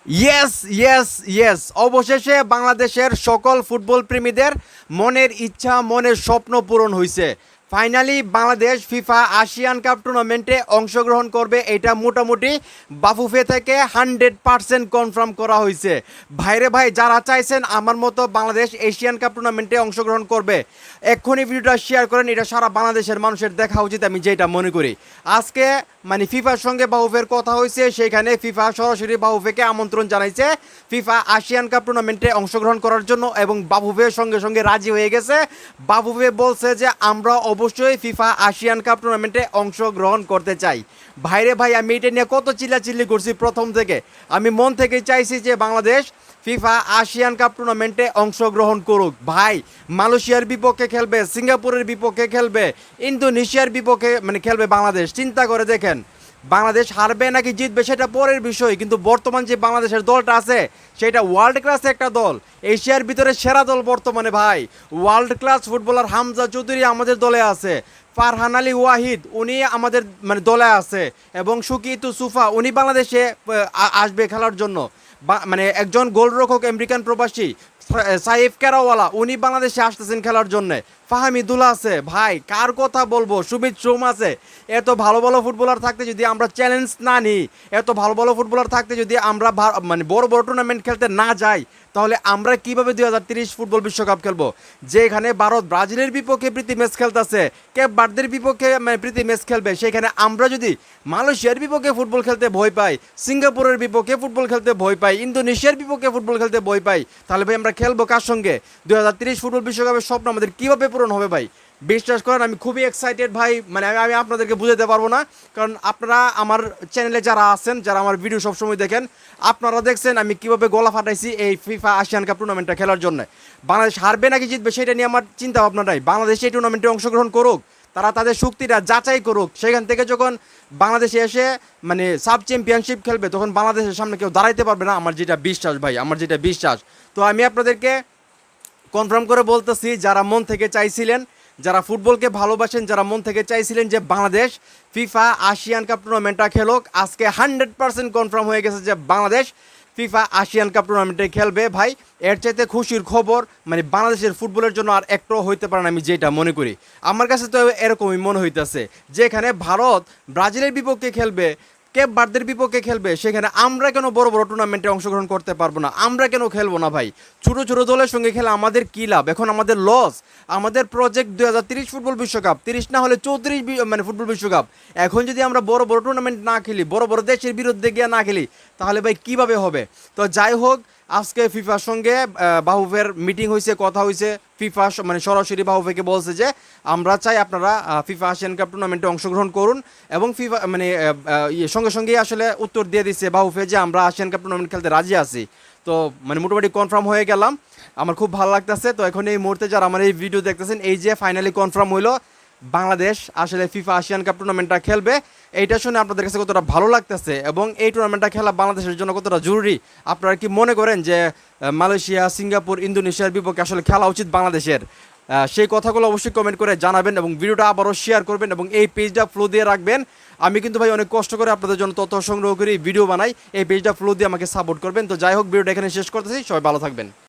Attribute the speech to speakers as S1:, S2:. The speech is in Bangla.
S1: ইয়েস ইয়েস ইয়েস অবশেষে বাংলাদেশের সকল ফুটবল প্রেমীদের মনের ইচ্ছা মনের স্বপ্ন পূরণ হয়েছে। Finally Bangladesh FIFA Asian cup টুর্নামেন্টে অংশগ্রহণ করবে, এটা মোটামুটি বাফুফে থেকে 100% কনফার্ম করা হয়েছে। ভাইরে ভাই, যারা চাইছেন আমার মতো বাংলাদেশ এশিয়ান কাপ টুর্নামেন্টে অংশগ্রহণ করবে, এক্ষুনি ভিডিওটা শেয়ার করেন। এটা সারা বাংলাদেশের মানুষের দেখা উচিত, আমি যেটা মনে করি। আজকে ফিফার সঙ্গে বাফুফের কথা হয়েছে, সেখানে ফিফা সরাসরি বাফুফেকে আমন্ত্রণ জানাইছে ফিফা এশিয়ান কাপ টুর্নামেন্টে অংশগ্রহণ করার জন্য, এবং বাফুফের সঙ্গে সঙ্গে রাজি হয়ে গেছে। বাফুফে বলছে যে আমরা অবশ্যই ফিফা এশিয়ান কাপ টুর্নামেন্টে অংশগ্রহণ করতে চাই। ভাইরে ভাই, আমি এটা নিয়ে কত চিল্লাচিল্লি করছি প্রথম থেকে। আমি মন থেকে চাইছি যে বাংলাদেশ ফিফা এশিয়ান কাপ টুর্নামেন্টে অংশগ্রহণ করুক। ভাই, মালয়েশিয়ার বিপক্ষে খেলবে, সিঙ্গাপুরের বিপক্ষে খেলবে, ইন্দোনেশিয়ার বিপক্ষে খেলবে বাংলাদেশ। চিন্তা করে দেখেন, বাংলাদেশ হারবে নাকি জিতবে সেটা পরের বিষয়, কিন্তু বর্তমান যে বাংলাদেশের দলটা আছে সেটা ওয়ার্ল্ড ক্লাস একটা দল, এশিয়ার ভিতরে সেরা দল বর্তমানে। ভাই, world class footballer Hamza Chowdhury আমাদের দলে আছে, ফারহান আলী ওয়াহিদ উনি আমাদের দলে আছে, এবং সুকিতু সুফা উনি বাংলাদেশে আসবে খেলার জন্য। একজন গোলরক্ষক আমেরিকান প্রবাসী সাইফ কেরাওয়ালা উনি বাংলাদেশে আসতেছেন খেলার জন্য। ফাহামিদুল্লাহ আছে। ভাই, কার কথা বলবো, সুমিত সোম আছে। এত ভালো ভালো ফুটবলার থাকতে যদি আমরা চ্যালেঞ্জ না নিই, এত ভালো ভালো ফুটবলার থাকতে যদি আমরা বড় বড় টুর্নামেন্ট খেলতে না যাই, তাহলে আমরা কিভাবে 2030 ফুটবল বিশ্বকাপ খেলবো? যেখানে ভারত ব্রাজিলের বিপক্ষে প্রীতি ম্যাচ খেলতেছে, কেপ ভার্দের বিপক্ষে প্রীতি ম্যাচ খেলবে, সেখানে আমরা যদি মালয়েশিয়ার বিপক্ষে ফুটবল খেলতে ভয় পাই, সিঙ্গাপুরের বিপক্ষে ফুটবল খেলতে ভয় পাই, ইন্দোনেশিয়ার বিপক্ষে ফুটবল খেলতে ভয় পাই, তাহলে ভাই আমরা খেলবো কার সঙ্গে? 2030 ফুটবল বিশ্বকাপের স্বপ্ন আমাদের কীভাবে পূরণ হবে ভাই? বিশ্বাস করেন, আমি খুবই এক্সাইটেড ভাই। আমি আপনাদেরকে বুঝাতে পারবো না, কারণ আপনারা আমার চ্যানেলে যারা আছেন, যারা আমার ভিডিও সবসময় দেখেন, আপনারা দেখছেন আমি কীভাবে গলা ফাটাইছি এই ফিফা এশিয়ান কাপ টুর্নামেন্টটা খেলার জন্য। বাংলাদেশ হারবে নাকি জিতবে সেটা নিয়ে আমার চিন্তা ভাবনা নাই। বাংলাদেশ এই টুর্নামেন্টে অংশগ্রহণ করুক, তারা তাদের শক্তিটা যাচাই করুক। সেখান থেকে যখন বাংলাদেশে এসে সাব চ্যাম্পিয়নশিপ খেলবে, তখন বাংলাদেশের সামনে কেউ দাঁড়াইতে পারবে না, আমার যেটা বিশ্বাস ভাই, আমার যেটা বিশ্বাস। তো আমি আপনাদেরকে কনফার্ম করে বলতেছি, যারা মন থেকে চাইছিলেন, যারা ফুটবলকে ভালোবাসেন, যারা মন থেকে চাইছিলেন যে বাংলাদেশ ফিফা এশিয়ান কাপ টুর্নামেন্টটা খেলুক, আজকে 100% কনফার্ম হয়ে গেছে যে বাংলাদেশ ফিফা এশিয়ান কাপ টুর্নামেন্টে খেলবে। ভাই, এর চাইতে খুশির খবর বাংলাদেশের ফুটবলের জন্য আর একটাও হইতে পারে না, আমি যেটা মনে করি। আমার কাছে তো এরকমই মনে হইতেছে, যেখানে ভারত ব্রাজিলের বিপক্ষে খেলবে, কেপ ভার্দের বিপক্ষে খেলবে, সেখানে আমরা কেন বড় বড় টুর্নামেন্টে অংশগ্রহণ করতে পারবো না? আমরা কেন খেলবো না ভাই? ছোটো ছোটো দলের সঙ্গে খেলে আমাদের কী লাভ? এখন আমাদের লস। আমাদের প্রজেক্ট 2030 ফুটবল বিশ্বকাপ, 30 না হলে 34 ফুটবল বিশ্বকাপ। এখন যদি আমরা বড় বড় টুর্নামেন্ট না খেলি, বড় বড় দেশের বিরুদ্ধে গিয়ে না খেলি, তাহলে ভাই কীভাবে হবে? তো যাই হোক, আজকে ফিফার সঙ্গে বাহুফের মিটিং হয়েছে, কথা হয়েছে। ফিফা সরাসরি বাহুফেকে বলছে যে আমরা চাই আপনারা ফিফা এশিয়ান কাপ টুর্নামেন্টে অংশগ্রহণ করুন, এবং ফিফা সঙ্গে সঙ্গেই আসলে উত্তর দিয়ে দিচ্ছে বাহুফে যে আমরা এশিয়ান কাপ টুর্নামেন্ট খেলতে রাজি আছি। তো মোটামুটি কনফার্ম হয়ে গেলাম, আমার খুব ভালো লাগতেছে। তো এখন এই মুহূর্তে যারা আমার এই ভিডিও দেখতেছেন, এই যে ফাইনালি কনফার্ম হইলো বাংলাদেশ আসলে ফিফা এশিয়ান কাপ টুর্নামেন্টটা খেলবে, এইটা শুনে আপনাদের কাছে কতটা ভালো লাগতেছে, এবং এই টুর্নামেন্টটা খেলা বাংলাদেশের জন্য কতটা জরুরি। আপনারা কি মনে করেন যে মালয়েশিয়া, সিঙ্গাপুর, ইন্দোনেশিয়ার বিপক্ষে আসলে খেলা উচিত বাংলাদেশের? সেই কথাগুলো অবশ্যই কমেন্ট করে জানাবেন, এবং ভিডিওটা আবারও শেয়ার করবেন, এবং এই পেজটা ফলো দিয়ে রাখবেন। আমি কিন্তু ভাই অনেক কষ্ট করে আপনাদের জন্য তথ্য সংগ্রহ করি, ভিডিও বানাই, এই পেজটা ফলো দিয়ে আমাকে সাপোর্ট করবেন। তো যাই হোক, ভিডিওটা এখানে শেষ করতেছি, সবাই ভালো থাকবেন।